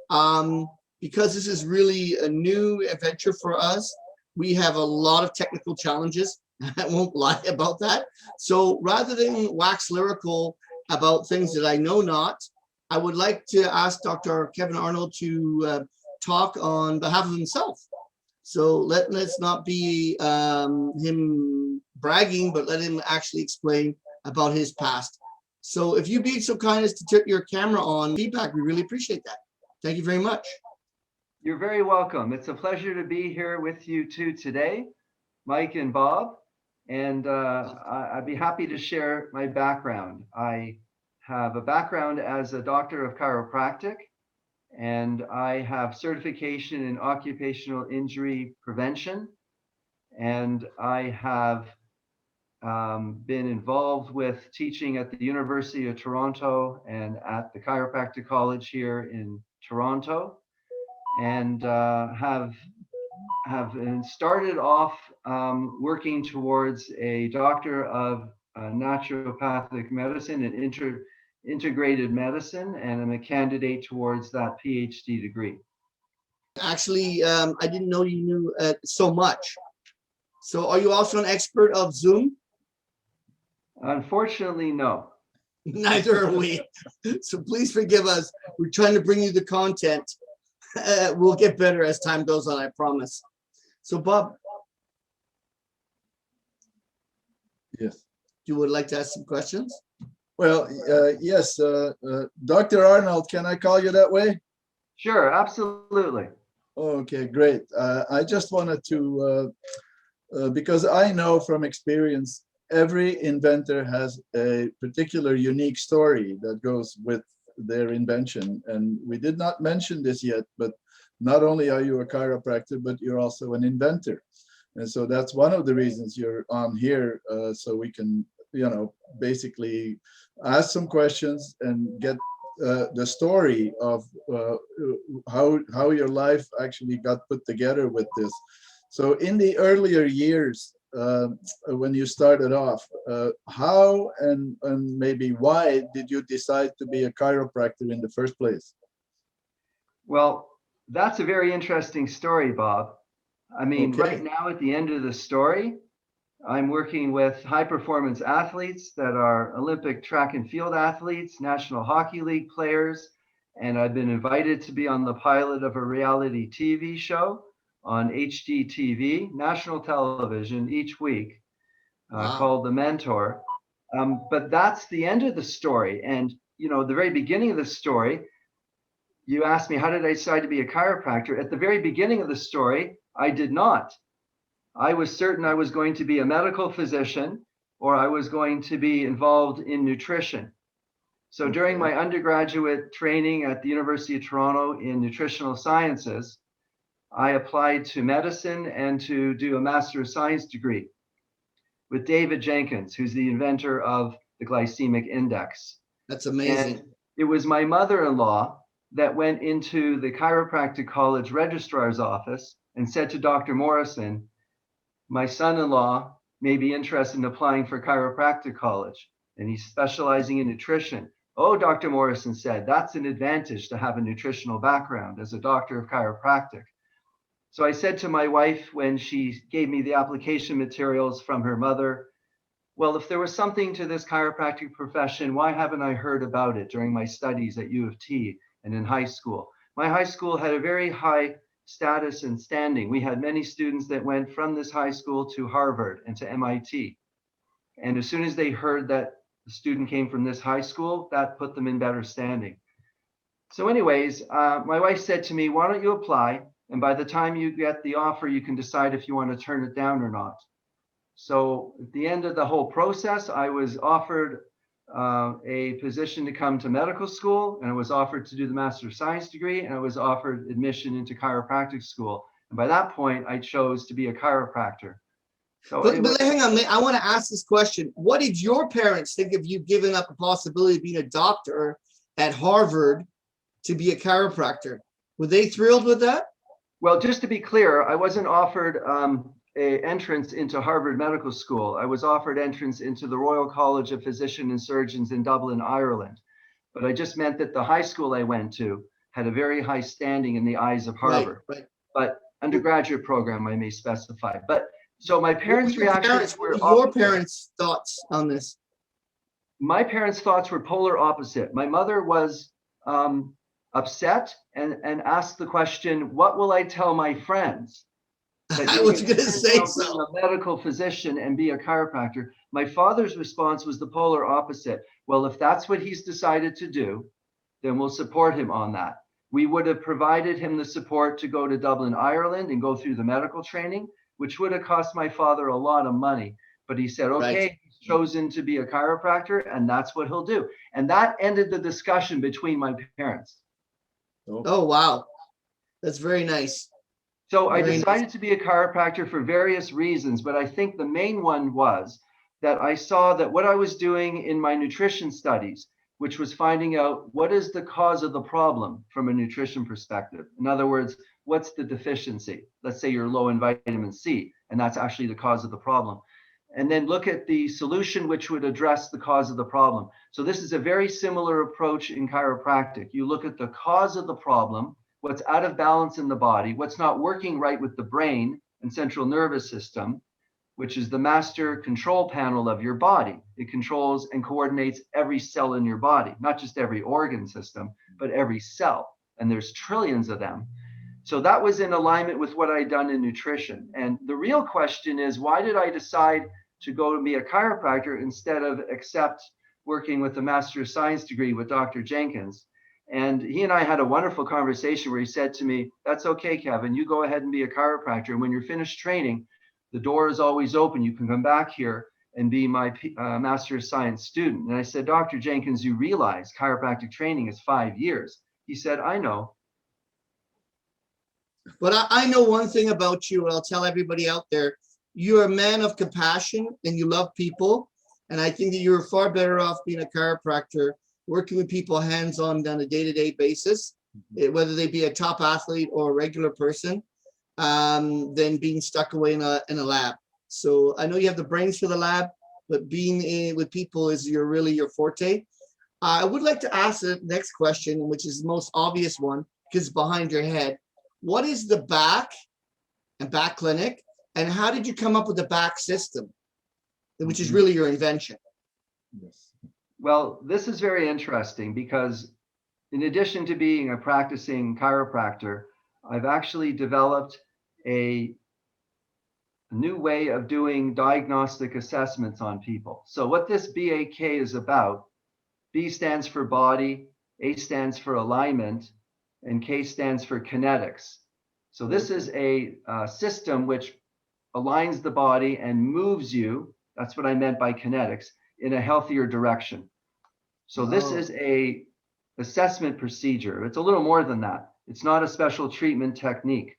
Because this is really a new adventure for us, we have a lot of technical challenges. I won't lie about that. So rather than wax lyrical about things that I know not, I would like to ask Dr. Kevin Arnold to talk on behalf of himself. So let's not be him bragging, but let him actually explain about his past. So if you'd be so kind as to turn your camera on, feedback, we really appreciate that. Thank you very much. You're very welcome. It's a pleasure to be here with you two today, Mike and Bob. And I'd be happy to share my background. I have a background as a doctor of chiropractic, and I have certification in occupational injury prevention. And I have been involved with teaching at the University of Toronto and at the Chiropractic College here in Toronto, and have started off working towards a doctor of naturopathic medicine and integrated medicine, and I'm a candidate towards that PhD degree. Actually, I didn't know you knew so much. So are you also an expert of Zoom? Unfortunately, no. Neither are we. So please forgive us. We're trying to bring you the content. We'll get better as time goes on, I promise. So Bob. Yes. You would like to ask some questions? Well, yes. Dr. Arnold, can I call you that way? Sure, absolutely. Okay, great. I just wanted to, because I know from experience, every inventor has a particular unique story that goes with their invention. And we did not mention this yet, but not only are you a chiropractor, but you're also an inventor. And so that's one of the reasons you're on here, so we can, basically ask some questions and get the story of how your life actually got put together with this. So in the earlier years, when you started off, how and maybe why did you decide to be a chiropractor in the first place? Well, that's a very interesting story, Bob. I mean, Okay. Right now at the end of the story, I'm working with high performance athletes that are Olympic track and field athletes, National Hockey League players, and I've been invited to be on the pilot of a reality TV show on HGTV, national television, each week, called The Mentor. But that's the end of the story. And, the very beginning of the story, you asked me, how did I decide to be a chiropractor? At the very beginning of the story, I did not. I was certain I was going to be a medical physician, or I was going to be involved in nutrition. So during my undergraduate training at the University of Toronto in nutritional sciences, I applied to medicine and to do a Master of Science degree with David Jenkins, who's the inventor of the glycemic index. That's amazing. And it was my mother-in-law that went into the Chiropractic College registrar's office and said to Dr. Morrison, my son-in-law may be interested in applying for chiropractic college, and he's specializing in nutrition. Oh, Dr. Morrison said, that's an advantage to have a nutritional background as a doctor of chiropractic. So I said to my wife when she gave me the application materials from her mother, well, if there was something to this chiropractic profession, why haven't I heard about it during my studies at U of T and in high school? My high school had a very high status and standing. We had many students that went from this high school to Harvard and to MIT. And as soon as they heard that the student came from this high school, that put them in better standing. So anyways, my wife said to me, why don't you apply? And by the time you get the offer, you can decide if you want to turn it down or not. So at the end of the whole process, I was offered a position to come to medical school, and I was offered to do the Master of Science degree, and I was offered admission into chiropractic school. And by that point, I chose to be a chiropractor. So but hang on, I want to ask this question. What did your parents think of you giving up the possibility of being a doctor at Harvard to be a chiropractor? Were they thrilled with that? Well, just to be clear, I wasn't offered an entrance into Harvard Medical School. I was offered entrance into the Royal College of Physicians and Surgeons in Dublin, Ireland. But I just meant that the high school I went to had a very high standing in the eyes of Right, Harvard. right. But undergraduate program, I may specify. But so my What were parents' your reactions what were were your opposite. parents' thoughts on this? My parents' thoughts were polar opposite. My mother was upset and asked the question, what will I tell my friends? That I you're was going going to to say become so. a medical physician and be a chiropractor. My father's response was the polar opposite. Well, if that's what he's decided to do, then we'll support him on that. We would have provided him the support to go to Dublin, Ireland and go through the medical training, which would have cost my father a lot of money. But he said, okay, Right. he's chosen to be a chiropractor and that's what he'll do. And that ended the discussion between my parents. Oh, wow. That's very nice. So I Very nice. decided to be a chiropractor for various reasons, but I think the main one was that I saw that what I was doing in my nutrition studies, which was finding out what is the cause of the problem from a nutrition perspective. In other words, what's the deficiency? Let's say you're low in vitamin C, and that's actually the cause of the problem. And then look at the solution which would address the cause of the problem. So this is a very similar approach in chiropractic. You look at the cause of the problem, what's out of balance in the body, what's not working right with the brain and central nervous system, which is the master control panel of your body. It controls and coordinates every cell in your body, not just every organ system, but every cell. And there's trillions of them. So that was in alignment with what I'd done in nutrition. And the real question is, why did I decide to go to be a chiropractor instead of accept working with a Master of Science degree with Dr. Jenkins? And he and I had a wonderful conversation where he said to me, that's okay, Kevin, you go ahead and be a chiropractor. And when you're finished training, the door is always open. You can come back here and be my Master of Science student. And I said, Dr. Jenkins, you realize chiropractic training is 5 years. He said, I know. But I know one thing about you, and I'll tell everybody out there, you're a man of compassion and you love people. And I think that you're far better off being a chiropractor, working with people hands-on on a day-to-day basis, whether they be a top athlete or a regular person, than being stuck away in a lab. So I know you have the brains for the lab, but being with people is really your forte. I would like to ask the next question, which is the most obvious one, because it's behind your head. What is the back and back clinic, and how did you come up with the back system, which is really your invention? Yes. Well, this is very interesting because in addition to being a practicing chiropractor, I've actually developed a new way of doing diagnostic assessments on people. So what this BAK is about, B stands for body, A stands for alignment, and K stands for kinetics. So this is a system which aligns the body and moves you, that's what I meant by kinetics, in a healthier direction. So this is a assessment procedure. It's a little more than that. It's not a special treatment technique.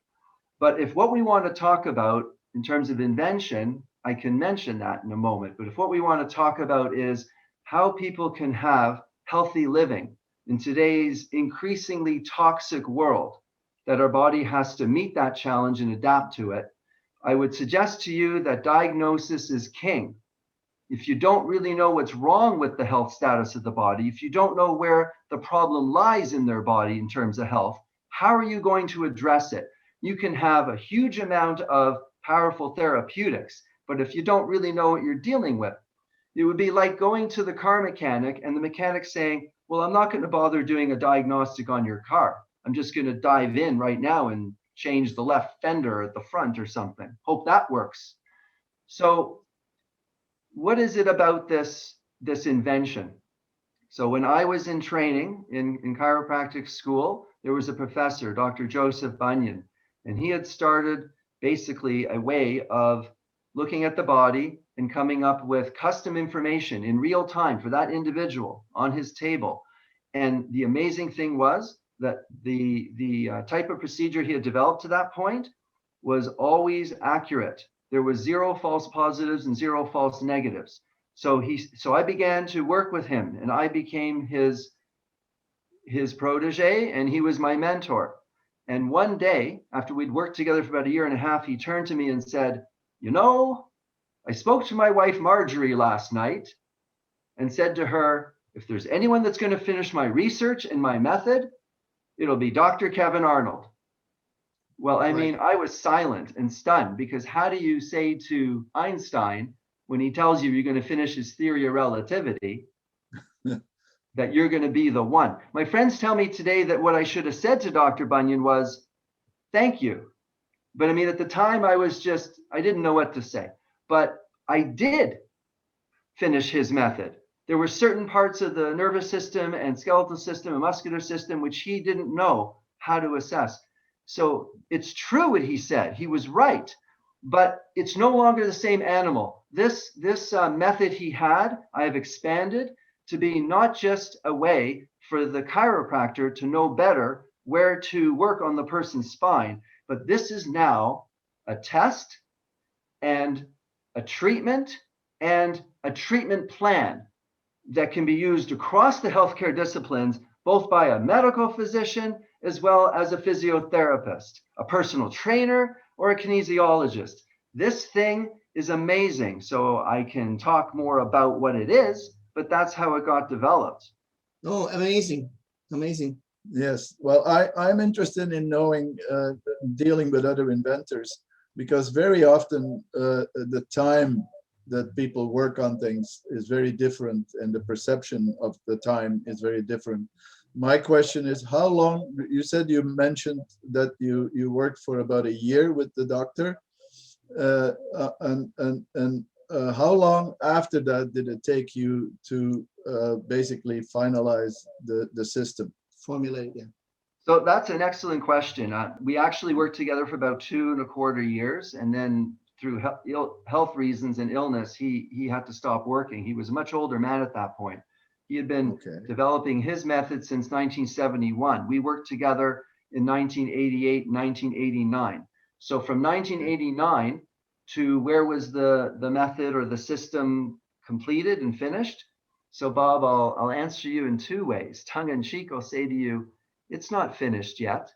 But if what we want to talk about in terms of invention, I can mention that in a moment. But if what we want to talk about is how people can have healthy living in today's increasingly toxic world, that our body has to meet that challenge and adapt to it, I would suggest to you that diagnosis is king. If you don't really know what's wrong with the health status of the body, if you don't know where the problem lies in their body in terms of health, how are you going to address it? You can have a huge amount of powerful therapeutics, but if you don't really know what you're dealing with, it would be like going to the car mechanic and the mechanic saying, well, I'm not going to bother doing a diagnostic on your car. I'm just going to dive in right now and change the left fender at the front or something. Hope that works. So what is it about this invention? So when I was in training in chiropractic school, there was a professor, Dr. Joseph Bunyan, and he had started basically a way of looking at the body and coming up with custom information in real time for that individual on his table. And the amazing thing was that the type of procedure he had developed to that point was always accurate. There was 0 false positives and 0 false negatives. So I began to work with him, and I became his protege, and he was my mentor. And one day, after we'd worked together for about 1.5 years, he turned to me and said, you know, I spoke to my wife, Marjorie, last night and said to her, if there's anyone that's going to finish my research and my method, it'll be Dr. Kevin Arnold. Well, I mean, I was silent and stunned, because how do you say to Einstein, when he tells you you're going to finish his theory of relativity, that you're going to be the one? My friends tell me today that what I should have said to Dr. Bunyan was, thank you. But I mean, at the time, I didn't know what to say. But I did finish his method. There were certain parts of the nervous system and skeletal system and muscular system which he didn't know how to assess. So it's true what he said. He was right, but it's no longer the same animal. This method he had, I have expanded to be not just a way for the chiropractor to know better where to work on the person's spine, but this is now a test and a treatment and a treatment plan that can be used across the healthcare disciplines, both by a medical physician as well as a physiotherapist, a personal trainer, or a kinesiologist. This thing is amazing. So I can talk more about what it is, but that's how it got developed. Oh, amazing. Amazing. Yes. Well, I'm interested in knowing, dealing with other inventors, because very often the time that people work on things is very different, and the perception of the time is very different. My question is, how long, you said you mentioned that you worked for about a year with the doctor, and how long after that did it take you to basically finalize the system? Formulate, yeah. So that's an excellent question. We actually worked together for about 2.25 years, and then through health reasons and illness, he had to stop working. He was a much older man at that point. He had been developing his method since 1971. We worked together in 1988, 1989. So from 1989 to where was the method or the system completed and finished? So Bob, I'll answer you in two ways. Tongue in cheek, I'll say to you, it's not finished yet.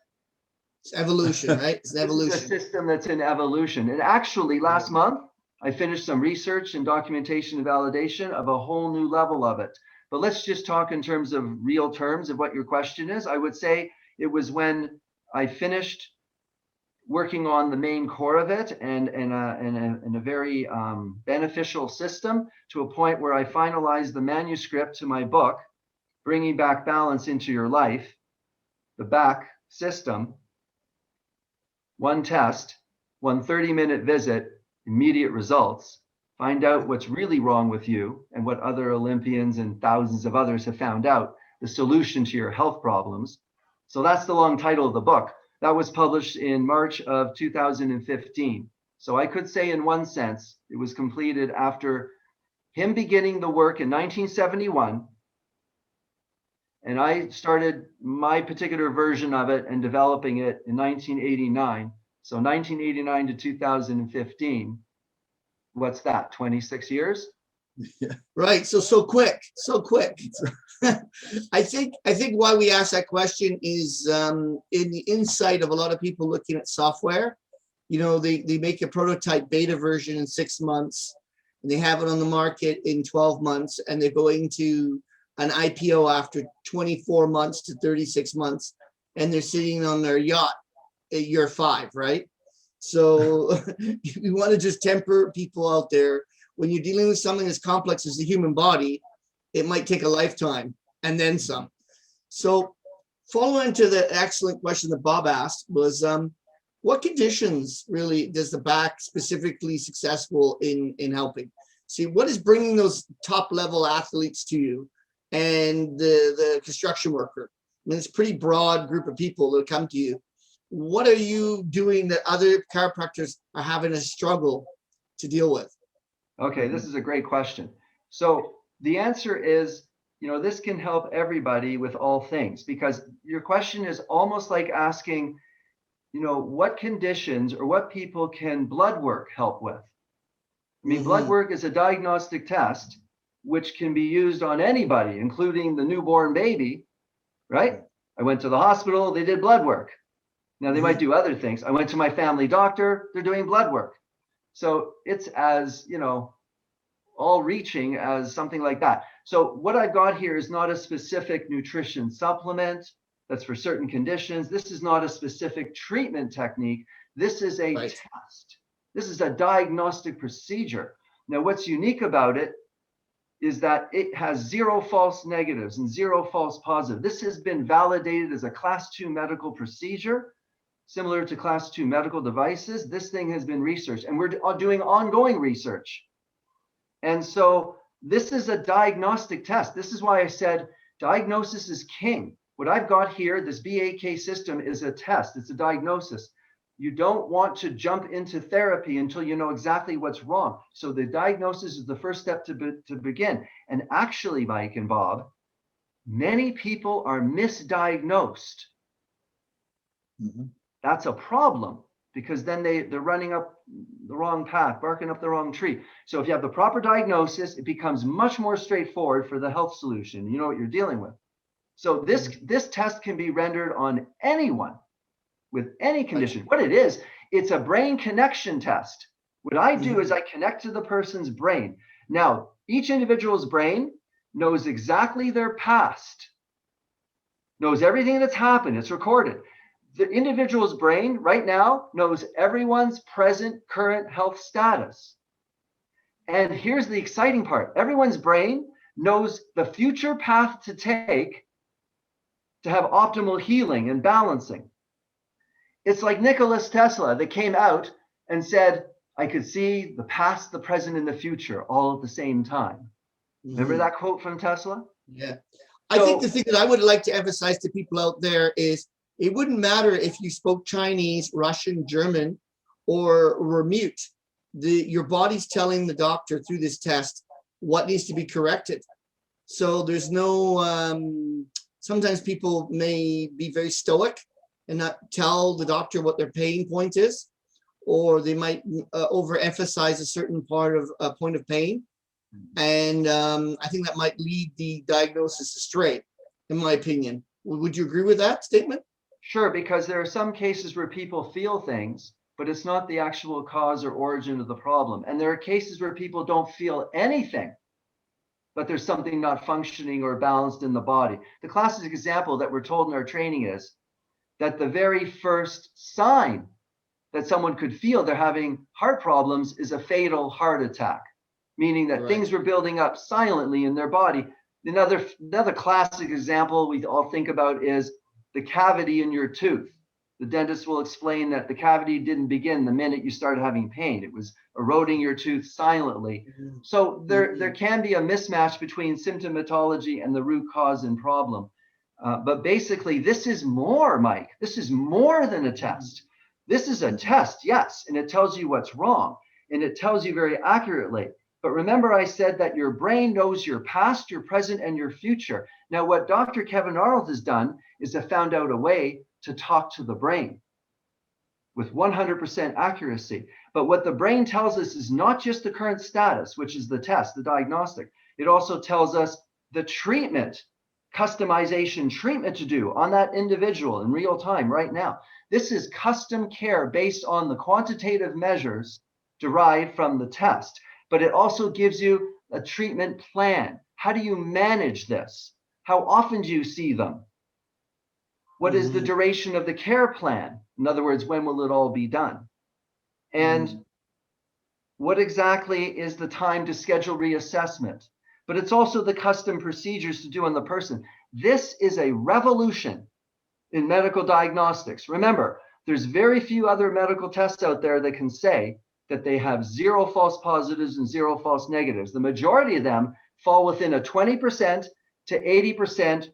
It's evolution, right? It's an evolution. It's a system that's in evolution. And actually last month, I finished some research and documentation and validation of a whole new level of it. But let's just talk in terms of real terms of what your question is. I would say it was when I finished working on the main core of it and in a very beneficial system, to a point where I finalized the manuscript to my book, Bringing Back Balance into Your Life, the back system, one test, one 30-minute visit, immediate results, find out what's really wrong with you and what other Olympians and thousands of others have found out, the solution to your health problems. So that's the long title of the book. That was published in March of 2015. So I could say in one sense, it was completed after him beginning the work in 1971. And I started my particular version of it and developing it in 1989. So 1989 to 2015. What's that, 26 years? Yeah. Right. So quick. I think why we ask that question is in the insight of a lot of people looking at software. You know, they make a prototype beta version in 6 months, and they have it on the market in 12 months, and they're going to an IPO after 24 months to 36 months, and they're sitting on their yacht at year 5, right? So we want to just temper people out there. When you're dealing with something as complex as the human body, it might take a lifetime and then some. So following to the excellent question that Bob asked was, what conditions really does the back specifically successful in helping? See, what is bringing those top level athletes to you and the construction worker? I mean, it's a pretty broad group of people that come to you. What are you doing that other chiropractors are having a struggle to deal with? Okay, this is a great question. So the answer is, you know, this can help everybody with all things, because your question is almost like asking, you know, what conditions or what people can blood work help with? I mean, blood work is a diagnostic test which can be used on anybody, including the newborn baby, right? I went to the hospital, they did blood work. Now they might do other things. I went to my family doctor, they're doing blood work. So it's as, you know, all reaching as something like that. So what I've got here is not a specific nutrition supplement that's for certain conditions. This is not a specific treatment technique. This is a Right. test. This is a diagnostic procedure. Now, what's unique about it is that it has 0 false negatives and 0 false positives. This has been validated as a class 2 medical procedure, similar to class 2 medical devices. This thing has been researched, and we're doing ongoing research. And so this is a diagnostic test. This is why I said diagnosis is king. What I've got here, this BAK system, is a test. It's a diagnosis. You don't want to jump into therapy until you know exactly what's wrong. So the diagnosis is the first step to begin. And actually, Mike and Bob, many people are misdiagnosed. Mhm. That's a problem, because then they're running up the wrong path, barking up the wrong tree. So if you have the proper diagnosis, it becomes much more straightforward for the health solution. You know what you're dealing with. So this test can be rendered on anyone with any condition. What it is, it's a brain connection test. What I do is I connect to the person's brain. Now, each individual's brain knows exactly their past, knows everything that's happened. It's recorded. The individual's brain right now knows everyone's present current health status. And here's the exciting part. Everyone's brain knows the future path to take to have optimal healing and balancing. It's like Nikola Tesla that came out and said, I could see the past, the present, and the future all at the same time. Remember that quote from Tesla? Yeah. I think the thing that I would like to emphasize to people out there is it wouldn't matter if you spoke Chinese, Russian, German, or were mute. Your body's telling the doctor through this test what needs to be corrected. So there's no, sometimes people may be very stoic and not tell the doctor what their pain point is, or they might overemphasize a certain part of a point of pain. And I think that might lead the diagnosis astray, in my opinion. Would you agree with that statement? Sure, because there are some cases where people feel things, but it's not the actual cause or origin of the problem. And there are cases where people don't feel anything, but there's something not functioning or balanced in the body. The classic example that we're told in our training is that the very first sign that someone could feel they're having heart problems is a fatal heart attack, meaning that things were building up silently in their body. Another classic example we all think about is the cavity in your tooth. The dentist will explain that the cavity didn't begin the minute you started having pain. It was eroding your tooth silently. So there can be a mismatch between symptomatology and the root cause and problem. But basically, this is more, Mike. This is more than a test. This is a test, yes, and it tells you what's wrong, and it tells you very accurately. But remember, I said that your brain knows your past, your present, and your future. Now, what Dr. Kevin Arnold has done is have found out a way to talk to the brain with 100% accuracy. But what the brain tells us is not just the current status, which is the test, the diagnostic. It also tells us the treatment, customization treatment to do on that individual in real time right now. This is custom care based on the quantitative measures derived from the test. But it also gives you a treatment plan. How do you manage this? How often do you see them? What is the duration of the care plan? In other words, when will it all be done? And what exactly is the time to schedule reassessment? But it's also the custom procedures to do on the person. This is a revolution in medical diagnostics. Remember, there's very few other medical tests out there that can say that they have 0 false positives and 0 false negatives. The majority of them fall within a 20% to 80%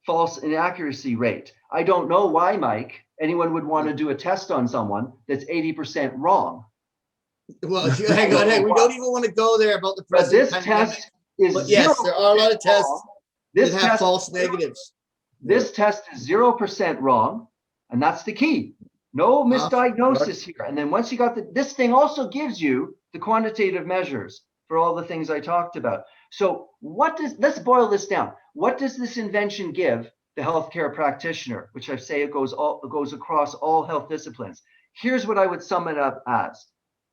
false inaccuracy rate. I don't know why, Mike, anyone would want to do a test on someone that's 80% wrong. Well, hang on, we don't even want to go there about the But present this test is but yes, there are a lot of tests that have false negatives. This test is 0% wrong, and that's the key. No misdiagnosis here. And then once you got this thing also gives you the quantitative measures for all the things I talked about. So let's boil this down. What does this invention give the healthcare practitioner, which I say it goes across all health disciplines? Here's what I would sum it up as: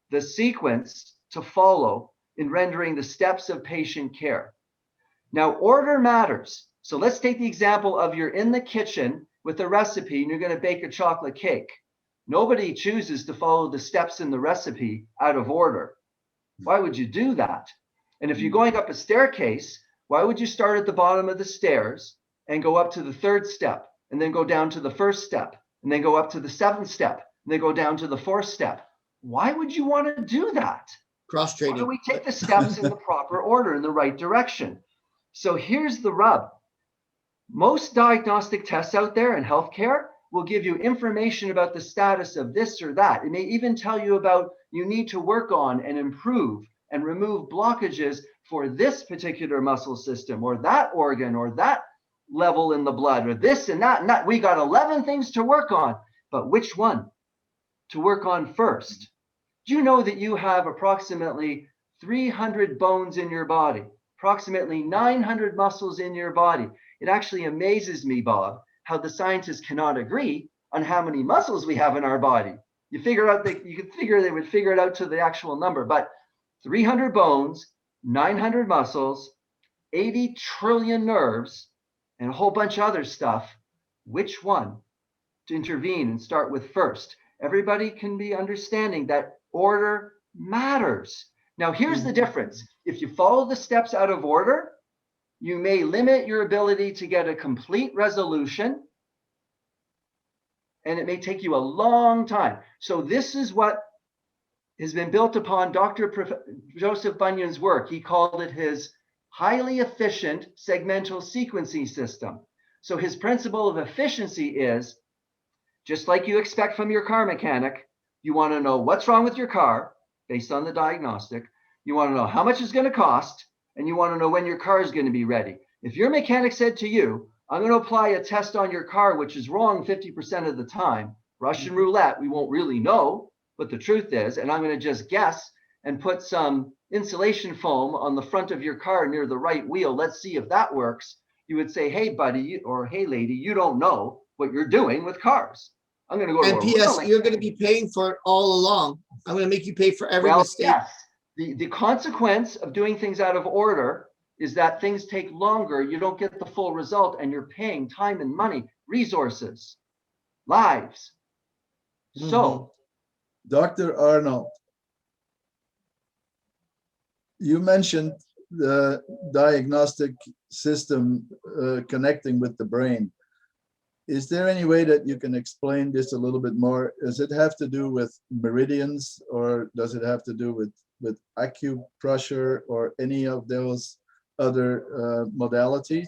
the sequence to follow in rendering the steps of patient care. Now, order matters. So let's take the example of you're in the kitchen with a recipe and you're going to bake a chocolate cake. Nobody chooses to follow the steps in the recipe out of order. Why would you do that? And if you're going up a staircase, why would you start at the bottom of the stairs and go up to the third step and then go down to the first step and then go up to the seventh step and then go down to the fourth step? Why would you want to do that? Cross-training. Why don't we take the steps in the proper order, in the right direction? So here's the rub. Most diagnostic tests out there in healthcare will give you information about the status of this or that. It may even tell you about you need to work on and improve and remove blockages for this particular muscle system or that organ or that level in the blood or this and that and that. We got 11 things to work on, but which one to work on first? Do you know that you have approximately 300 bones in your body, approximately 900 muscles in your body? It actually amazes me, Bob, how the scientists cannot agree on how many muscles we have in our body. You figure out that you could figure they would figure it out to the actual number, but 300 bones, 900 muscles, 80 trillion nerves, and a whole bunch of other stuff. Which one to intervene and start with first? Everybody can be understanding that order matters. Now, here's the difference. If you follow the steps out of order, you may limit your ability to get a complete resolution, and it may take you a long time. So this is what has been built upon Joseph Bunyan's work. He called it his highly efficient segmental sequencing system. So his principle of efficiency is, just like you expect from your car mechanic, you want to know what's wrong with your car based on the diagnostic. You want to know how much it's going to cost, and you want to know when your car is going to be ready. If your mechanic said to you, I'm going to apply a test on your car, which is wrong 50% of the time, Russian roulette, we won't really know what the truth is, and I'm going to just guess and put some insulation foam on the front of your car near the right wheel. Let's see if that works. You would say, hey, buddy, or hey, lady, you don't know what you're doing with cars. I'm going to go And to a P.S. You're going to be paying for it all along. I'm going to make you pay for every mistake. Yes. The consequence of doing things out of order is that things take longer. You don't get the full result, and you're paying time and money, resources, lives. So, Dr. Arnold, you mentioned the diagnostic system connecting with the brain. Is there any way that you can explain this a little bit more? Does it have to do with meridians, or does it have to do with acupressure or any of those other modalities?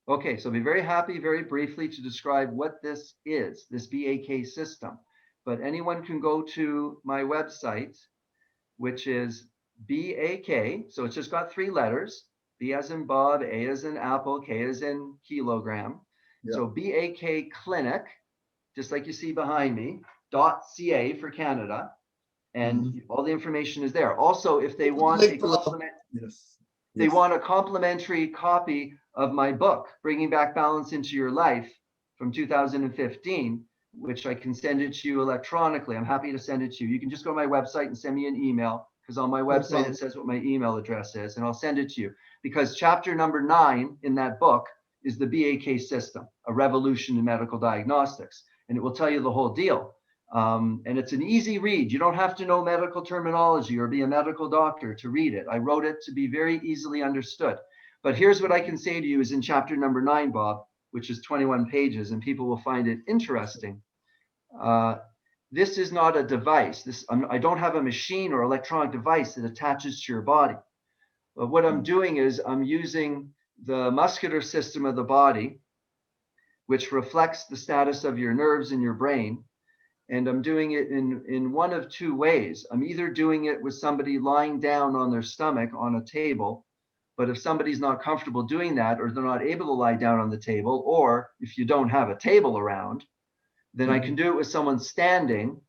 Okay, so I'll be very happy very briefly to describe what this is, this BAK system. But anyone can go to my website, which is BAK. So it's just got 3 letters, B as in Bob, A as in apple, K as in kilogram. Yeah. So BAK Clinic, just like you see behind me, .ca for Canada. And all the information is there. Also, if they want a complimentary copy of my book, Bringing Back Balance into Your Life from 2015, which I can send it to you electronically. I'm happy to send it to you. You can just go to my website and send me an email, because on my website it says what my email address is, and I'll send it to you. Because chapter number 9 in that book is the BAK system, a revolution in medical diagnostics. And it will tell you the whole deal. And it's an easy read. You don't have to know medical terminology or be a medical doctor to read it. I wrote it to be very easily understood. But here's what I can say to you is in chapter number 9, Bob, which is 21 pages, and people will find it interesting. This is not a device. I don't have a machine or electronic device that attaches to your body. But what I'm doing is I'm using the muscular system of the body, which reflects the status of your nerves in your brain. And I'm doing it in one of 2 ways. I'm either doing it with somebody lying down on their stomach on a table, but if somebody's not comfortable doing that, or they're not able to lie down on the table, or if you don't have a table around, then I can do it with someone standing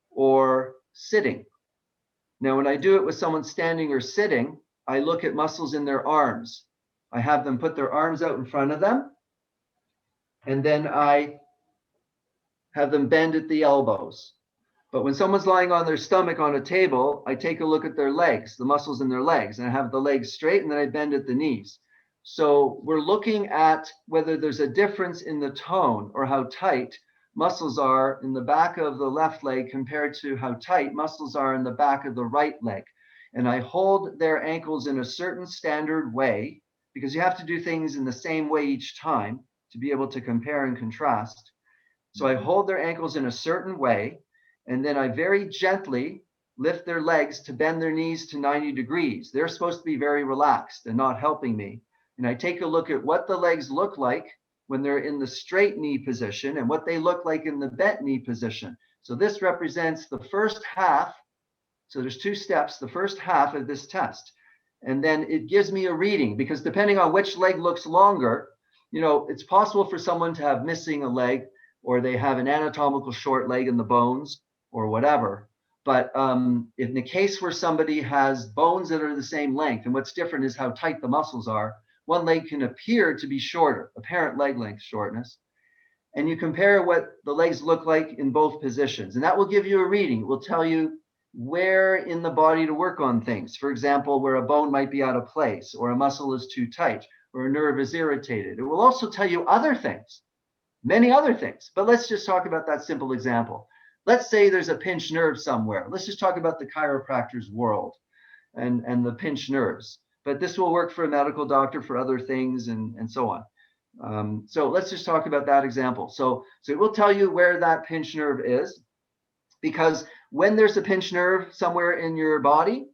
or sitting. Now, when I do it with someone standing or sitting, I look at muscles in their arms. I have them put their arms out in front of them, and then I have them bend at the elbows. But when someone's lying on their stomach on a table, I take a look at their legs, the muscles in their legs, and I have the legs straight, and then I bend at the knees. So we're looking at whether there's a difference in the tone or how tight muscles are in the back of the left leg compared to how tight muscles are in the back of the right leg. And I hold their ankles in a certain standard way, because you have to do things in the same way each time to be able to compare and contrast. So I hold their ankles in a certain way, and then I very gently lift their legs to bend their knees to 90 degrees. They're supposed to be very relaxed and not helping me. And I take a look at what the legs look like when they're in the straight knee position and what they look like in the bent knee position. So this represents the first half. So there's 2 steps, the first half of this test. And then it gives me a reading, because depending on which leg looks longer, it's possible for someone to have missing a leg, or they have an anatomical short leg in the bones or whatever. But in the case where somebody has bones that are the same length, and what's different is how tight the muscles are, one leg can appear to be shorter, apparent leg length shortness. And you compare what the legs look like in both positions, and that will give you a reading. It will tell you where in the body to work on things. For example, where a bone might be out of place, or a muscle is too tight, or a nerve is irritated. It will also tell you other things, many other things. But let's just talk about that simple example. Let's say there's a pinched nerve somewhere. Let's just talk about the chiropractor's world and the pinched nerves. But this will work for a medical doctor for other things and so on. So let's just talk about that example. So it will tell you where that pinched nerve is, because when there's a pinched nerve somewhere in your body,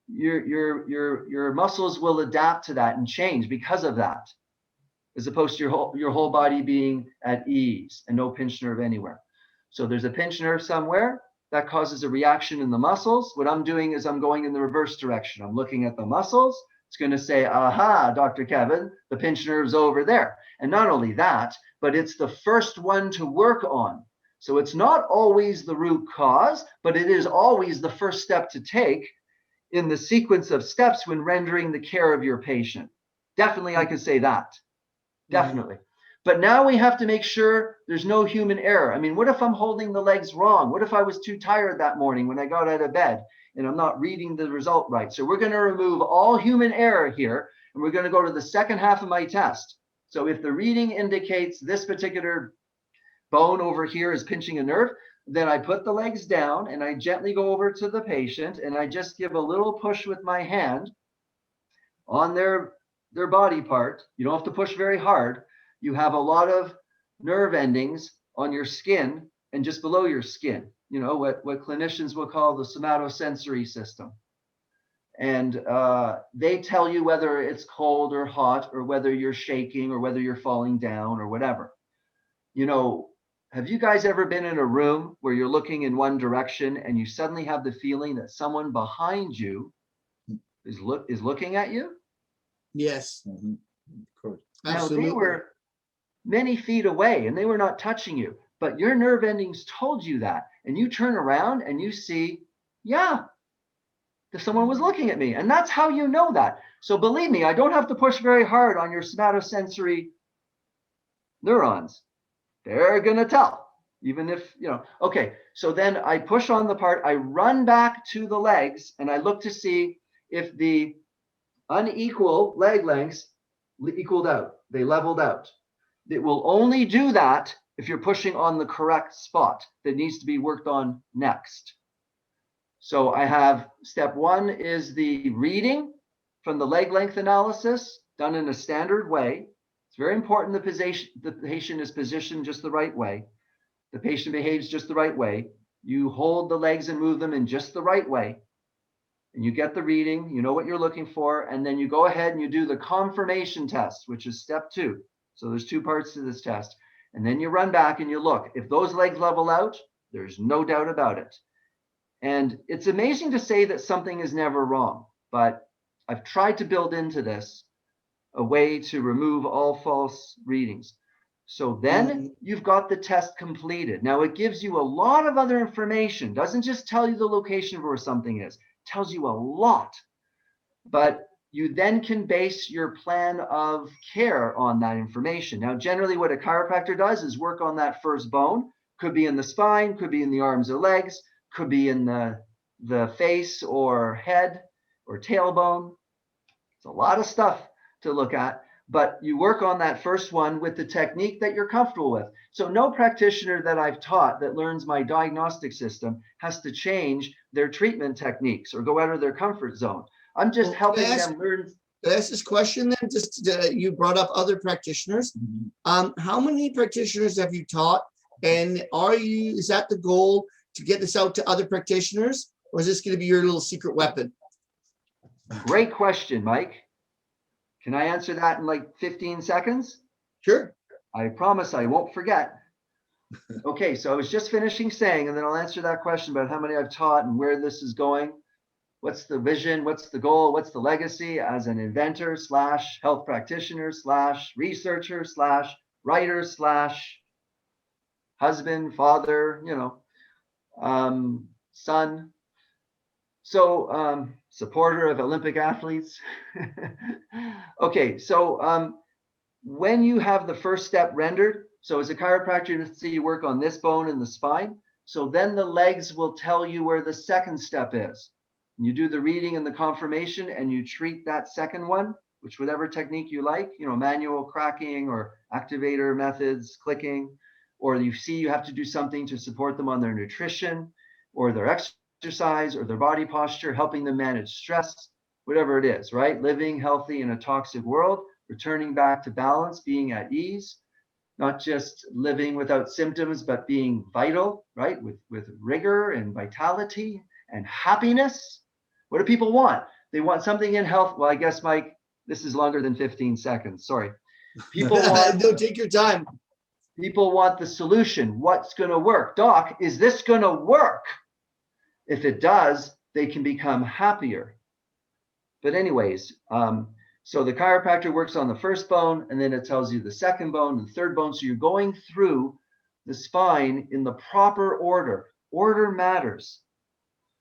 your muscles will adapt to that and change because of that, as opposed to your whole body being at ease and no pinched nerve anywhere. So there's a pinched nerve somewhere that causes a reaction in the muscles. What I'm doing is I'm going in the reverse direction. I'm looking at the muscles. It's going to say, aha, Dr. Kevin, the pinched nerve's over there. And not only that, but it's the first one to work on. So it's not always the root cause, but it is always the first step to take in the sequence of steps when rendering the care of your patient. Definitely, I can say that. Definitely. But now we have to make sure there's no human error. I mean, what if I'm holding the legs wrong? What if I was too tired that morning when I got out of bed and I'm not reading the result right? So we're going to remove all human error here, and we're going to go to the second half of my test. So if the reading indicates this particular bone over here is pinching a nerve, then I put the legs down and I gently go over to the patient and I just give a little push with my hand on their body part. You don't have to push very hard. You have a lot of nerve endings on your skin and just below your skin, what clinicians will call the somatosensory system. And they tell you whether it's cold or hot, or whether you're shaking, or whether you're falling down, or whatever. Have you guys ever been in a room where you're looking in one direction and you suddenly have the feeling that someone behind you is looking at you? Yes. Mhm. Of course. Now, they were many feet away and they were not touching you, but your nerve endings told you that. And you turn around and you see, yeah, if someone was looking at me. And that's how you know that. So believe me, I don't have to push very hard on your somatosensory neurons. They're going to tell, even if, okay. So then I push on the part, I run back to the legs, and I look to see if the unequal leg lengths equaled out. They leveled out. It will only do that if you're pushing on the correct spot that needs to be worked on next. So I have step 1 is the reading from the leg length analysis done in a standard way. It's very important the patient is positioned just the right way. The patient behaves just the right way. You hold the legs and move them in just the right way. And you get the reading, you know what you're looking for, and then you go ahead and you do the confirmation test, which is step 2. So there's 2 parts to this test. And then you run back and you look. If those legs level out, there's no doubt about it. And it's amazing to say that something is never wrong, but I've tried to build into this a way to remove all false readings. So then you've got the test completed. Now it gives you a lot of other information. Doesn't just tell you the location of where something is. It tells you a lot. But you then can base your plan of care on that information. Now, generally what a chiropractor does is work on that first bone. Could be in the spine, could be in the arms or legs, could be in the face or head or tailbone. It's a lot of stuff to look at, but you work on that first one with the technique that you're comfortable with. So no practitioner that I've taught that learns my diagnostic system has to change their treatment techniques or go out of their comfort zone. I'm just Well, helping them learn. Can I ask this question then? Just you brought up other practitioners. How many practitioners have you taught? And is that the goal to get this out to other practitioners? Or is this going to be your little secret weapon? Great question, Mike. Can I answer that in like 15 seconds? Sure. I promise I won't forget. Okay, so I was just finishing saying, and then I'll answer that question about how many I've taught and where this is going. What's the vision? What's the goal? What's the legacy as an inventor / health practitioner / researcher / writer / husband, father, son. So supporter of Olympic athletes. Okay, so when you have the first step rendered, so as a chiropractor, let's say you work on this bone in the spine. So then the legs will tell you where the second step is. You do the reading and the confirmation and you treat that second one, which whatever technique you like, manual cracking or activator methods, clicking, or you see you have to do something to support them on their nutrition or their exercise or their body posture, helping them manage stress, whatever it is, right? Living healthy in a toxic world, returning back to balance, being at ease, not just living without symptoms, but being vital, right? With rigor and vitality and happiness. What do people want? They want something in health. Well, I guess, Mike, this is longer than 15 seconds. Sorry. People want. No, take your time. People want the solution. What's going to work? Doc, is this going to work? If it does, they can become happier. But anyways, so the chiropractor works on the first bone, and then it tells you the second bone and the third bone. So you're going through the spine in the proper order. Order matters.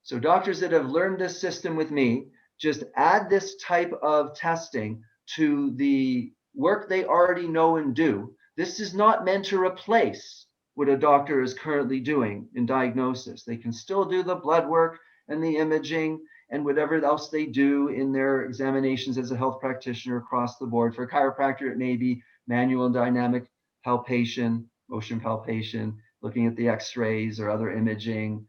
So doctors that have learned this system with me just add this type of testing to the work they already know and do. This is not meant to replace what a doctor is currently doing in diagnosis. They can still do the blood work and the imaging and whatever else they do in their examinations as a health practitioner across the board. For a chiropractor, it may be manual and dynamic palpation, motion palpation, looking at the x-rays or other imaging,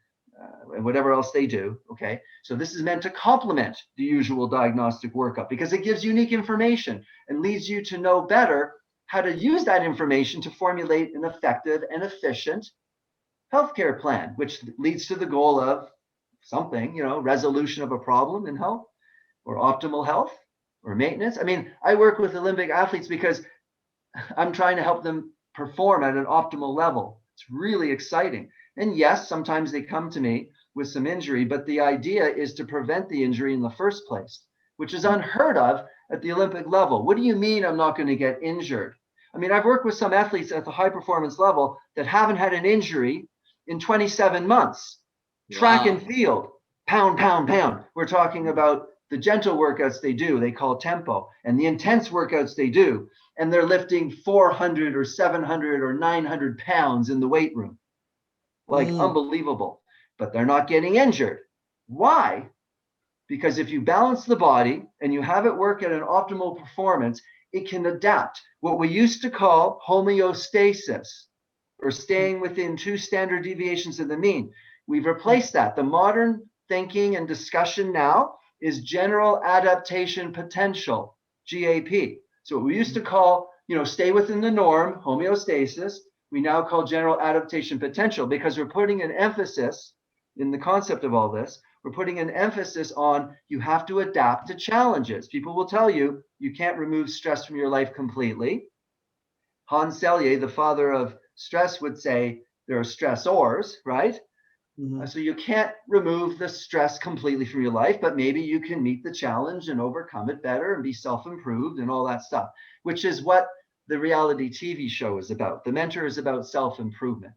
and whatever else they do, okay? So this is meant to complement the usual diagnostic workup because it gives unique information and leads you to know better how to use that information to formulate an effective and efficient healthcare plan, which leads to the goal of something, resolution of a problem in health or optimal health or maintenance. I mean, I work with Olympic athletes because I'm trying to help them perform at an optimal level. It's really exciting. And yes, sometimes they come to me with some injury, but the idea is to prevent the injury in the first place, which is unheard of at the Olympic level. What do you mean I'm not going to get injured? I mean, I've worked with some athletes at the high performance level that haven't had an injury in 27 months. Wow. Track and field, pound, pound, pound. We're talking about the gentle workouts they do, they call tempo, and the intense workouts they do, and they're lifting 400 or 700 or 900 pounds in the weight room. Like unbelievable, but they're not getting injured. Why? Because if you balance the body and you have it work at an optimal performance, it can adapt. What we used to call homeostasis, or staying within 2 standard deviations of the mean. We've replaced that. The modern thinking and discussion now is general adaptation potential, GAP. So what we used to call, stay within the norm, homeostasis, we now call general adaptation potential because we're putting an emphasis in the concept of all this. We're putting an emphasis on you have to adapt to challenges. People will tell you you can't remove stress from your life completely. Hans Selye, the father of stress, would say there are stressors, right? Mm-hmm. So you can't remove the stress completely from your life, but maybe you can meet the challenge and overcome it better and be self-improved and all that stuff, which is what the reality TV show is about. The Mentor is about self-improvement.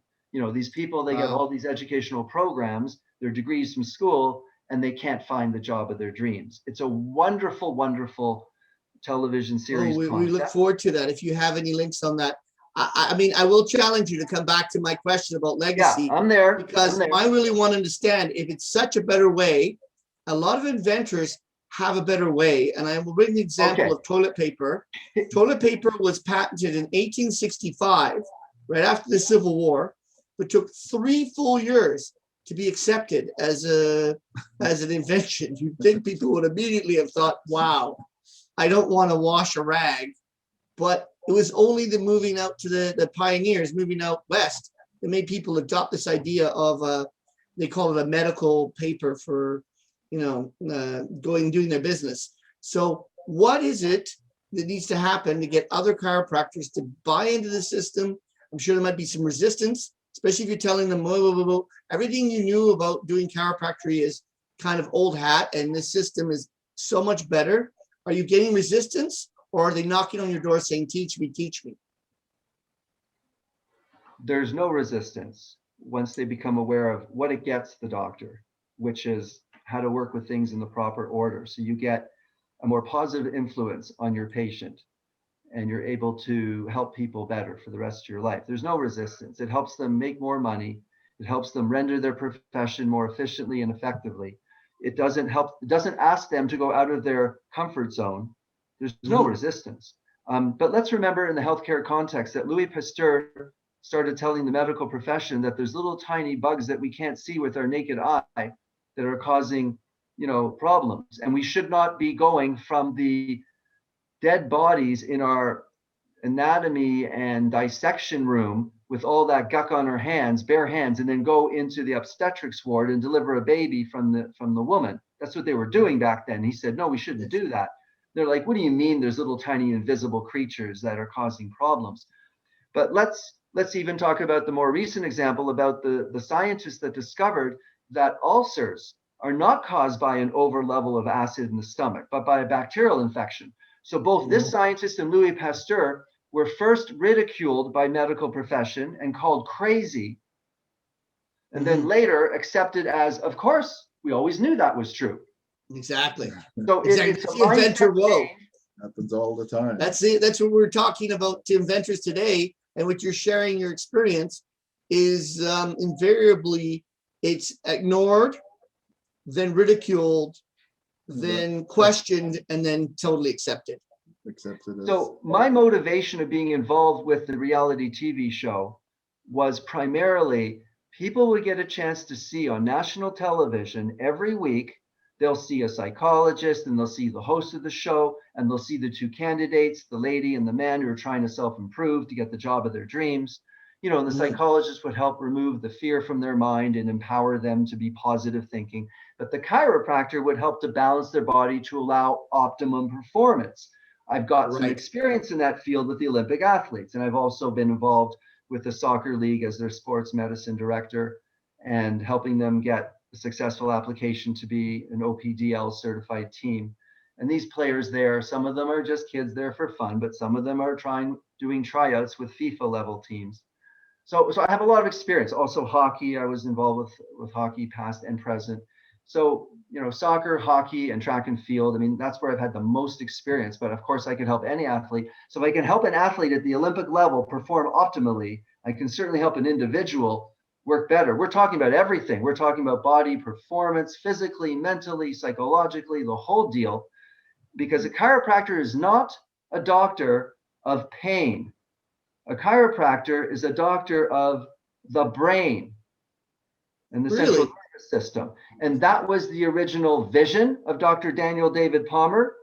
These people, they get all these educational programs, their degrees from school, and they can't find the job of their dreams. It's a wonderful, wonderful television series. We look forward to that. If you have any links on that, I mean, I will challenge you to come back to my question about legacy. Yeah, I'm there. Because I really want to understand if it's such a better way. A lot of inventors have a better way. And I will bring the example Okay. of toilet paper. Toilet paper was patented in 1865, right after the Civil War, but took 3 full years to be accepted as an invention. You'd think people would immediately have thought, wow, I don't want to wash a rag. But it was only the moving out to the pioneers moving out west that made people adopt this idea of they call it a medical paper for, doing their business. So what is it that needs to happen to get other chiropractors to buy into the system? I'm sure there might be some resistance, especially if you're telling them, whoa, everything you knew about doing chiropractic is kind of old hat and this system is so much better. Are you getting resistance, or are they knocking on your door saying, teach me, teach me? There's no resistance once they become aware of what it gets the doctor, which is how to work with things in the proper order. So you get a more positive influence on your patient and you're able to help people better for the rest of your life. There's no resistance. It helps them make more money. It helps them render their profession more efficiently and effectively. It doesn't ask them to go out of their comfort zone. There's no resistance. But let's remember in the healthcare context that Louis Pasteur started telling the medical profession that there's little tiny bugs that we can't see with our naked eye that are causing, problems. And we should not be going from the dead bodies in our anatomy and dissection room with all that guck on our hands, bare hands, and then go into the obstetrics ward and deliver a baby from the woman. That's what they were doing back then. He said, no, we shouldn't do that. They're like, what do you mean there's little tiny invisible creatures that are causing problems? But let's even talk about the more recent example about the scientists that discovered that ulcers are not caused by an over level of acid in the stomach, but by a bacterial infection. So both this scientist and Louis Pasteur were first ridiculed by medical profession and called crazy, and then later accepted as, of course, we always knew that was true. Exactly. So exactly. It's the inventor woe. Happens all the time. That's it. That's what we're talking about to inventors today, and what you're sharing your experience is invariably it's ignored, then ridiculed, then questioned, and then totally accepted. So my motivation of being involved with the reality TV show was primarily people would get a chance to see on national television every week. They'll see a psychologist and they'll see the host of the show and they'll see the two candidates, the lady and the man who are trying to self-improve to get the job of their dreams. And the psychologist would help remove the fear from their mind and empower them to be positive thinking. But the chiropractor would help to balance their body to allow optimum performance. I've got some experience in that field with the Olympic athletes, and I've also been involved with the soccer league as their sports medicine director and helping them get a successful application to be an OPDL certified team. And these players there, some of them are just kids there for fun, but some of them are doing tryouts with FIFA level teams. So I have a lot of experience. Also hockey, I was involved with hockey past and present. So, soccer, hockey, and track and field, that's where I've had the most experience. But of course, I can help any athlete. So if I can help an athlete at the Olympic level perform optimally, I can certainly help an individual work better. We're talking about everything. We're talking about body performance, physically, mentally, psychologically, the whole deal. Because a chiropractor is not a doctor of pain. A chiropractor is a doctor of the brain and the central nervous system. And that was the original vision of Dr. Daniel David Palmer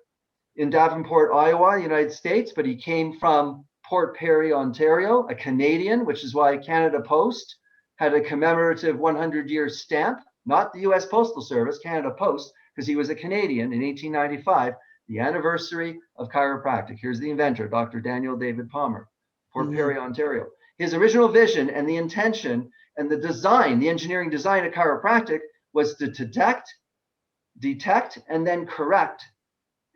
in Davenport, Iowa, United States, but he came from Port Perry, Ontario, a Canadian, which is why Canada Post had a commemorative 100-year stamp, not the US Postal Service, Canada Post, because he was a Canadian in 1895, the anniversary of chiropractic. Here's the inventor, Dr. Daniel David Palmer, Port Perry, Ontario. His original vision and the intention and the design, the engineering design of chiropractic was to detect, and then correct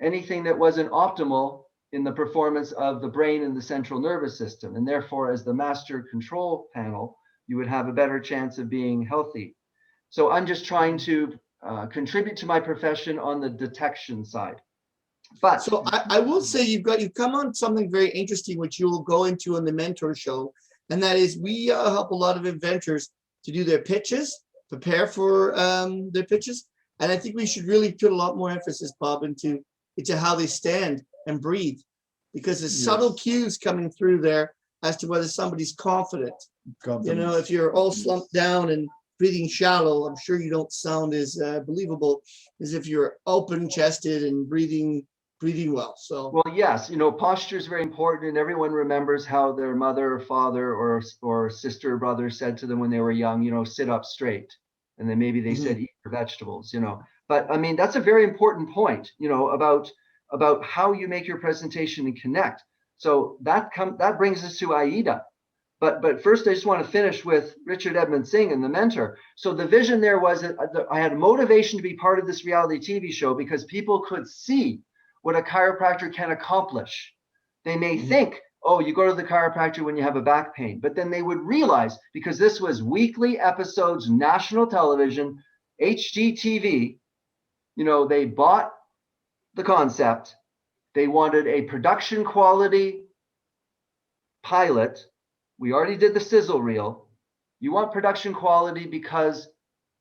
anything that wasn't optimal in the performance of the brain and the central nervous system. And therefore, as the master control panel, you would have a better chance of being healthy. So I'm just trying to contribute to my profession on the detection side. But so I will say you've come on something very interesting, which you will go into on the mentor show. And that is we help a lot of inventors to do their pitches, prepare for their pitches, And I think we should really put a lot more emphasis, Bob, into how they stand and breathe, because there's subtle Yes. cues coming through there as to whether somebody's confident. You know, if you're all slumped down and breathing shallow, I'm sure you don't sound as believable as if you're open chested and breathing well. So, Well, yes, posture is very important, and everyone remembers how their mother or father or sister or brother said to them when they were young, sit up straight. And then maybe they said, eat your vegetables. But I mean, that's a very important point, about how you make your presentation and connect. So that brings us to Aida. But first, I just want to finish with Richard Edmund Singh and the mentor. So the vision there was that I had motivation to be part of this reality TV show because people could see what a chiropractor can accomplish. They may think, oh, you go to the chiropractor when you have a back pain, but then they would realize, because this was weekly episodes, national television, HGTV, they bought the concept. They wanted a production quality pilot. We already did the sizzle reel. You want production quality because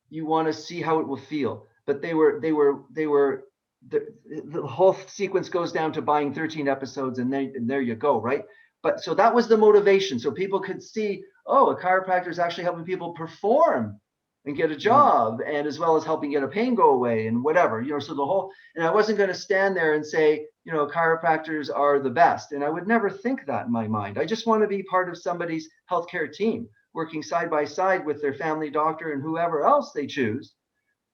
you want to see how it will feel. But the whole sequence goes down to buying 13 episodes, and there you go, right? But so that was the motivation. So people could see, oh, a chiropractor is actually helping people perform and get a job, and as well as helping get a pain go away and whatever, so the whole, and I wasn't going to stand there and say, chiropractors are the best. And I would never think that in my mind. I just want to be part of somebody's healthcare team, working side by side with their family doctor and whoever else they choose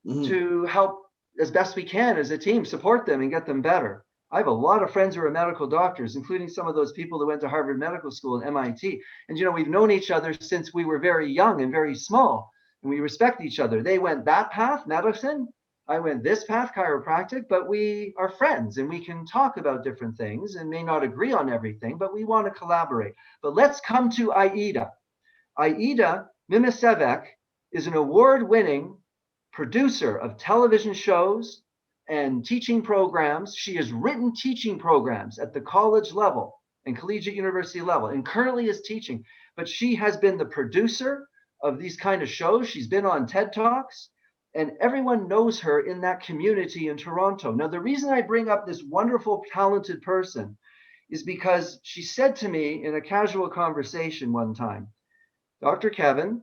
to help as best we can as a team, support them and get them better. I have a lot of friends who are medical doctors, including some of those people that went to Harvard Medical School and MIT. And, we've known each other since we were very young and very small, and we respect each other. They went that path, medicine. I went this path, chiropractic, but we are friends and we can talk about different things and may not agree on everything, but we want to collaborate. But let's come to Aida. Aida Memisevic is an award-winning producer of television shows and teaching programs. She has written teaching programs at the college level and collegiate university level and currently is teaching, but she has been the producer of these kind of shows. She's been on TED Talks, and everyone knows her in that community in Toronto. Now, the reason I bring up this wonderful, talented person is because she said to me in a casual conversation one time, Dr. Kevin,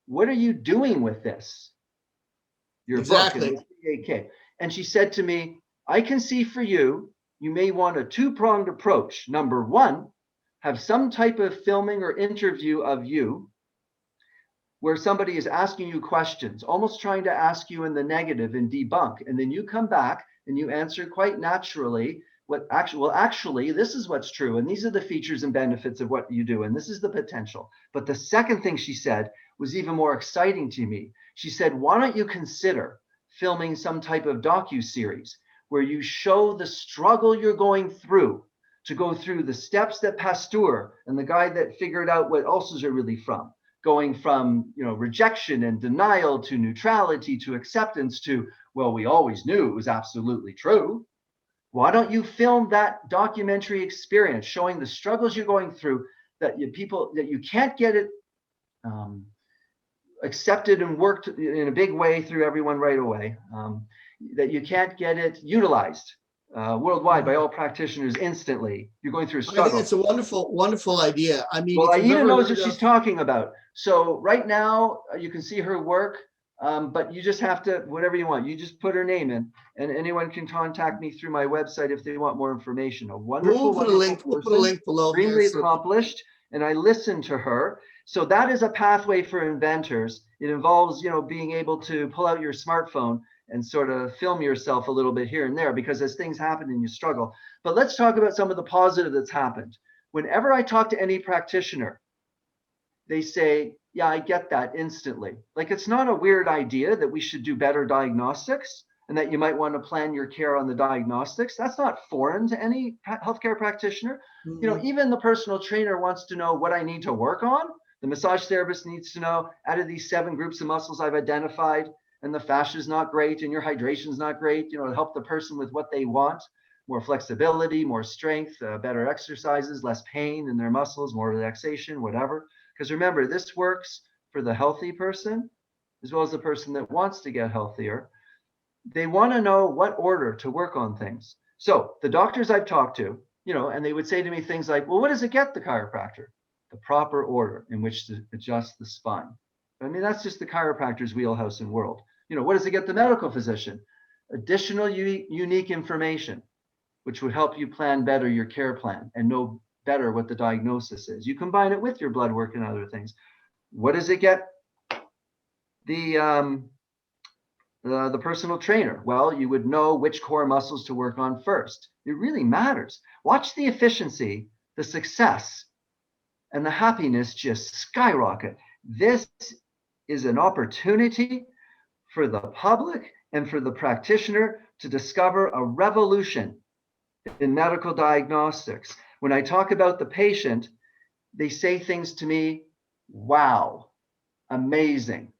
what are you doing with this? Your book. And she said to me, I can see for you, you may want a two-pronged approach. Number one, have some type of filming or interview of you where somebody is asking you questions, almost trying to ask you in the negative and debunk. And then you come back and you answer quite naturally actually, this is what's true. And these are the features and benefits of what you do. And this is the potential. But the second thing she said was even more exciting to me. She said, why don't you consider filming some type of docu-series where you show the struggle you're going through to go through the steps that Pasteur and the guy that figured out what ulcers are really from, going from rejection and denial to neutrality to acceptance to, well, we always knew it was absolutely true. Why don't you film that documentary experience showing the struggles you're going through, that you can't get it accepted and worked in a big way through everyone right away, that you can't get it utilized worldwide by all practitioners instantly. You're going through a struggle. I think it's a wonderful, wonderful idea. I mean, well, Aida knows what she's talking about. So right now you can see her work, but you just have to, whatever you want, you just put her name in, and anyone can contact me through my website if they want more information. A wonderful, we'll put a link below. Extremely accomplished, and I listened to her. So that is a pathway for inventors. It involves, being able to pull out your smartphone and sort of film yourself a little bit here and there, because as things happen and you struggle. But let's talk about some of the positive that's happened. Whenever I talk to any practitioner, they say, yeah, I get that instantly. Like, it's not a weird idea that we should do better diagnostics and that you might want to plan your care on the diagnostics. That's not foreign to any healthcare practitioner. Even the personal trainer wants to know what I need to work on. The massage therapist needs to know, out of these 7 groups of muscles I've identified, and the fascia is not great and your hydration is not great, to help the person with what they want, more flexibility, more strength, better exercises, less pain in their muscles, more relaxation, whatever. Because remember, this works for the healthy person as well as the person that wants to get healthier. they want to know what order to work on things. So the doctors I've talked to, and they would say to me things like, well, what does it get the chiropractor? The proper order in which to adjust the spine. I mean, that's just the chiropractor's wheelhouse and world. What does it get the medical physician? Additional unique information, which would help you plan better your care plan and know better what the diagnosis is. You combine it with your blood work and other things. What does it get the personal trainer? Well, you would know which core muscles to work on first. It really matters. Watch the efficiency, the success, and the happiness just skyrocket. This is an opportunity for the public and for the practitioner to discover a revolution in medical diagnostics. When I talk about the patient, they say things to me, wow, amazing.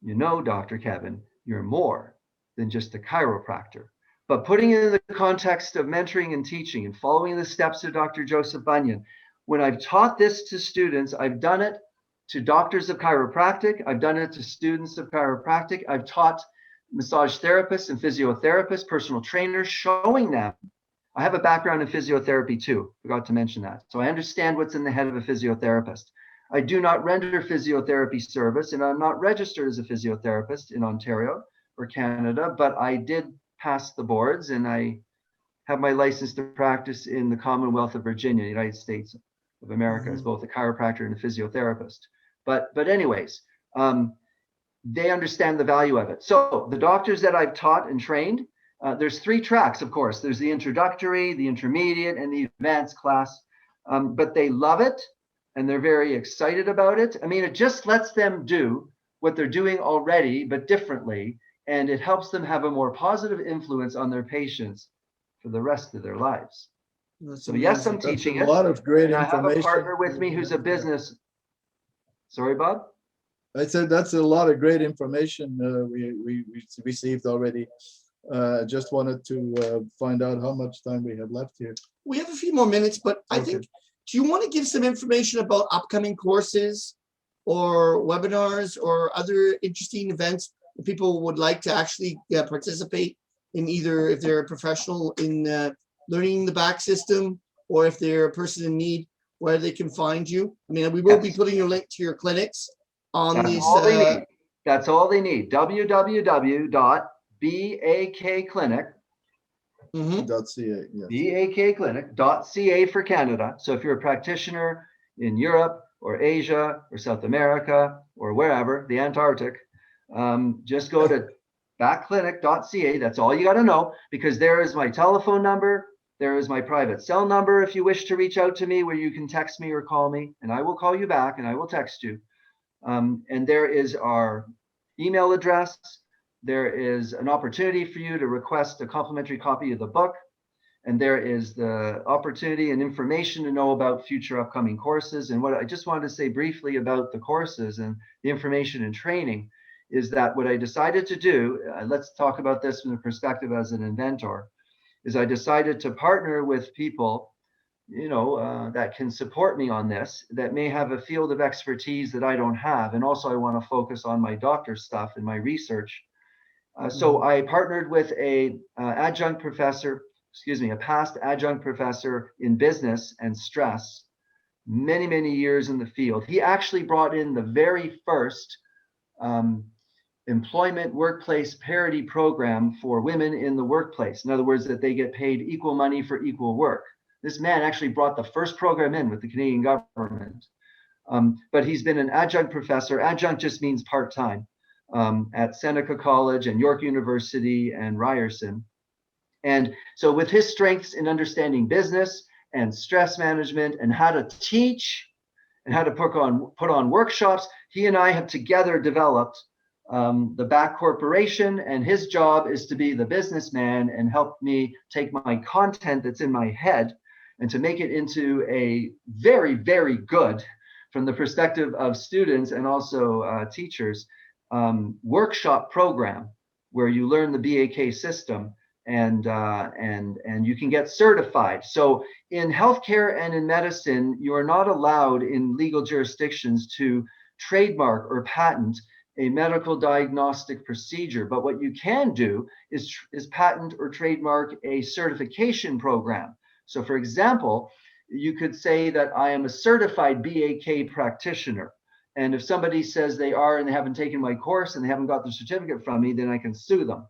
Dr. Kevin, you're more than just a chiropractor. But putting it in the context of mentoring and teaching and following the steps of Dr. Joseph Bunyan, when I've taught this to students, I've done it to doctors of chiropractic. I've done it to students of chiropractic. I've taught massage therapists and physiotherapists, personal trainers, showing them. I have a background in physiotherapy too. Forgot to mention that. So I understand what's in the head of a physiotherapist. I do not render physiotherapy service, and I'm not registered as a physiotherapist in Ontario or Canada, but I did pass the boards, and I have my license to practice in the Commonwealth of Virginia, United States of America, as both a chiropractor and a physiotherapist. But anyways, they understand the value of it. So the doctors that I've taught and trained, there's 3 tracks, of course. There's the introductory, the intermediate, and the advanced class. But they love it, and they're very excited about it. I mean, it just lets them do what they're doing already, but differently, and it helps them have a more positive influence on their patients for the rest of their lives. So yes, I'm teaching it. A lot of great and information. I have a partner with me who's a business. Sorry, Bob? I said that's a lot of great information we received already. Just wanted to find out how much time we have left here. We have a few more minutes, but I think, do you want to give some information about upcoming courses or webinars or other interesting events that people would like to actually participate in, either if they're a professional in learning the back system, or if they're a person in need, where they can find you? I mean, we will be putting your link to your clinics on these. That's all they need. www.bakclinic.ca. bakclinic.ca for Canada. So if you're a practitioner in Europe or Asia or South America or wherever, the Antarctic, just go to backclinic.ca. That's all you got to know, because there is my telephone number. There is my private cell number if you wish to reach out to me, where you can text me or call me, and I will call you back and I will text you. And there is our email address. There is an opportunity for you to request a complimentary copy of the book. And there is the opportunity and information to know about future upcoming courses. And what I just wanted to say briefly about the courses and the information and training is that what I decided to do, let's talk about this from the perspective as an inventor, is I decided to partner with people, that can support me on this, that may have a field of expertise that I don't have. And also I want to focus on my doctor's stuff and my research. So I partnered with a past adjunct professor in business and stress, many years in the field. He actually brought in the very first employment workplace parity program for women in the workplace. In other words, that they get paid equal money for equal work. This man actually brought the first program in with the Canadian government. But he's been an adjunct professor. Adjunct just means part-time, at Seneca College and York University and Ryerson. And so with his strengths in understanding business and stress management and how to teach and how to put on workshops, he and I have together developed the Back Corporation, and his job is to be the businessman and help me take my content that's in my head and to make it into a very, very good, from the perspective of students and also teachers, workshop program where you learn the BAK system and you can get certified. So in healthcare and in medicine, you are not allowed in legal jurisdictions to trademark or patent a medical diagnostic procedure. But what you can do is patent or trademark a certification program. So for example, you could say that I am a certified BAK practitioner. And if somebody says they are and they haven't taken my course and they haven't got the certificate from me, then I can sue them.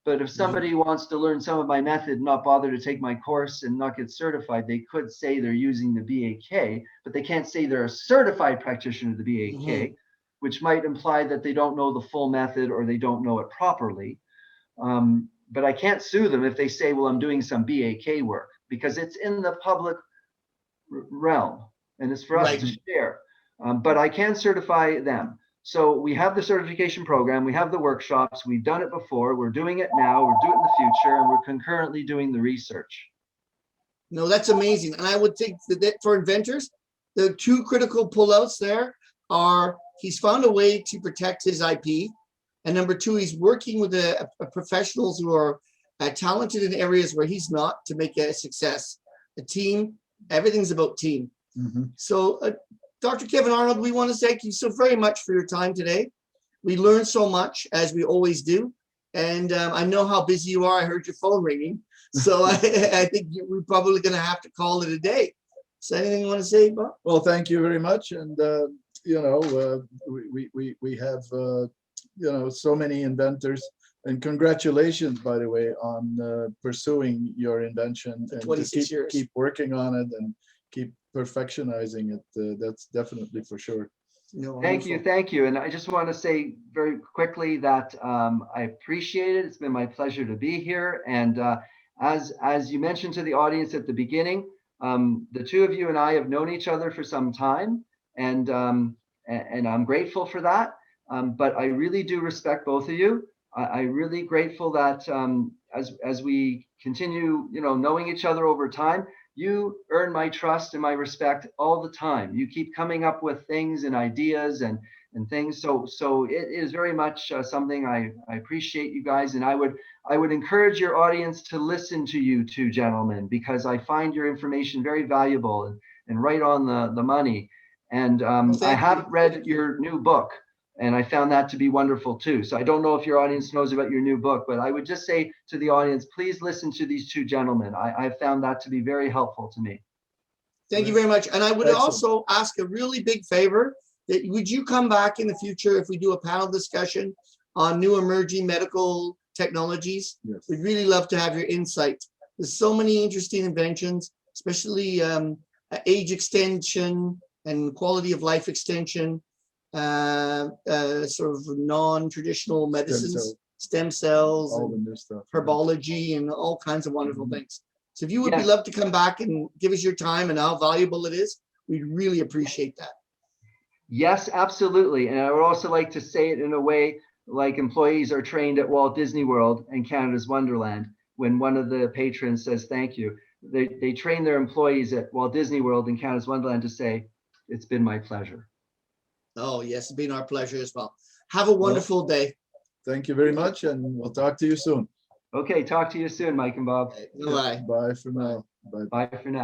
But if somebody wants to learn some of my method, not bother to take my course and not get certified, they could say they're using the BAK, but they can't say they're a certified practitioner of the BAK, which might imply that they don't know the full method or they don't know it properly. But I can't sue them if they say, well, I'm doing some BAK work, because it's in the public realm and it's for us to share. But I can certify them. So we have the certification program, we have the workshops, we've done it before, we're doing it now, we're doing it in the future, and we're concurrently doing the research. No, that's amazing. And I would think that for Inventors, the two critical pullouts there are he's found a way to protect his IP. And number two, he's working with professionals who are talented in areas where he's not to make a success. A team, everything's about team. So Dr. Kevin Arnold, we want to thank you so very much for your time today. We learned so much, as we always do. And I know how busy you are. I heard your phone ringing. So I think we're probably going to have to call it a day. So anything you want to say, Bob? Well, thank you very much. And, you know, we have, you know, so many inventors. And congratulations, by the way, on pursuing your invention and 26 years. Keep working on it and keep perfectionizing it. That's definitely for sure. No, Thank you. And I just want to say very quickly that I appreciate it. It's been my pleasure to be here. And as you mentioned to the audience at the beginning, the two of you and I have known each other for some time, and I'm grateful for that. But I really do respect both of you. I'm really grateful that as we continue, you know, knowing each other over time, you earn my trust and my respect all the time. You keep coming up with things and ideas and things. So it is very much something I appreciate you guys. And I would encourage your audience to listen to you two gentlemen, because I find your information very valuable and right on the money. And I have read your new book, and I found that to be wonderful too. So I don't know if your audience knows about your new book, but I would just say to the audience, please listen to these two gentlemen. I found that to be very helpful to me. Thank you very much. And I would also ask a really big favor, that would you come back in the future if we do a panel discussion on new emerging medical technologies? Yes. We'd really love to have your insight. There's so many interesting inventions, especially age extension and quality of life extension. Sort of non-traditional medicines, stem cells, all the new stuff, herbology, and all kinds of wonderful things. So if you would be love to come back and give us your time and how valuable it is, we'd really appreciate that. Yes, absolutely. And I would also like to say it in a way like employees are trained at Walt Disney World and Canada's Wonderland. When one of the patrons says thank you, they train their employees at Walt Disney World and Canada's Wonderland to say, it's been my pleasure. Oh, yes, it's been our pleasure as well. Have a wonderful day. Thank you very much, and we'll talk to you soon. Okay, talk to you soon, Mike and Bob. Bye. Bye for now. Bye for now.